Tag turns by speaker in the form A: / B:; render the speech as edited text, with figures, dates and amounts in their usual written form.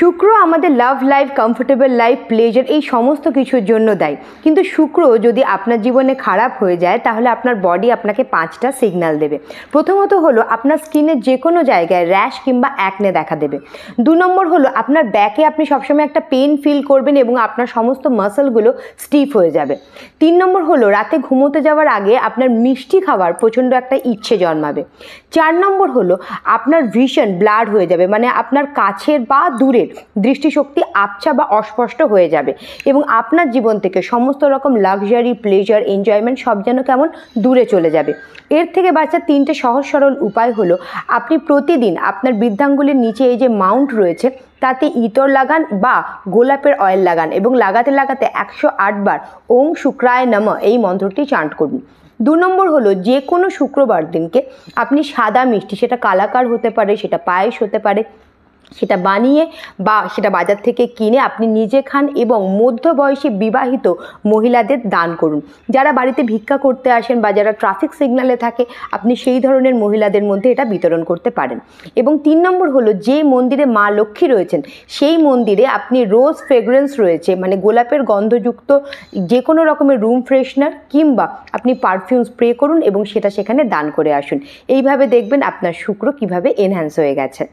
A: শুক্র আমাদের love life, comfortable life, pleasure এই সমস্ত কিছুর জন্য দায়ী। কিন্তু শুক্র যদি আপনার জীবনে খারাপ হয়ে যায় তাহলে আপনার বডি আপনাকে 5টা সিগন্যাল দেবে। প্রথমত হলো আপনার স্কিনের যে কোনো জায়গায় র্যাশ কিংবা অ্যাকনে দেখা দেবে। 2 নম্বর হলো আপনার ব্যাকে আপনি সবসময় একটা পেন ফিল করবেন এবং আপনার সমস্ত মাসলগুলো স্টিফ হয়ে যাবে। 3 নম্বর হলো রাতে ঘুমোতে যাওয়ার আগে আপনার মিষ্টি খাওয়ার প্রচণ্ড একটা ইচ্ছে জন্মাবে। 4 নম্বর হলো আপনার ভিশন ব্লার হয়ে যাবে, মানে আপনার কাছের বা দূরের দৃষ্টিশক্তি আবছা বা অস্পষ্ট হয়ে যাবে এবং আপনার জীবন থেকে সমস্ত রকম লাক্সারি, প্লেজার, এনজয়মেন্ট সব যেন কেমন দূরে চলে যাবে। এর থেকে বাঁচার 3টে সহজ সরল উপায় হলো আপনি প্রতিদিন আপনার বৃদ্ধাঙ্গুলের নিচে এই যে মাউন্ট রয়েছে তাতে ইতর লাগান বা গোলাপের অয়েল লাগান এবং লাগাতে লাগাতে 108 বার ওং শুক্রায় নমঃ এই মন্ত্রটি চান্ট করুন। 2 নম্বর হলো যে কোনো শুক্রবার দিনকে আপনি সাদা মিষ্টি, সেটা কালাকার হতে পারে, সেটা পায়েস হতে পারে, সেটা বানিয়ে বা সেটা বাজার থেকে কিনে আপনি নিজে খান এবং মধ্যবয়সী বিবাহিত মহিলাদের দান করুন। যারা বাড়িতে ভিক্ষা করতে আসেন বা যারা ট্রাফিক সিগন্যালে থাকে আপনি সেই ধরনের মহিলাদের মধ্যে এটা বিতরণ করতে পারেন। এবং 3 নম্বর হলো যে মন্দিরে মা লক্ষ্মী রয়েছেন সেই মন্দিরে আপনি রোজ ফ্রেগ্রেন্স রয়েছে, মানে গোলাপের গন্ধযুক্ত যে কোনো রকমের রুম ফ্রেশনার কিংবা আপনি পারফিউম স্প্রে করুন এবং সেটা সেখানে দান করে আসুন। এইভাবে দেখবেন আপনার শুক্র কিভাবে এনহ্যান্স হয়ে গেছে।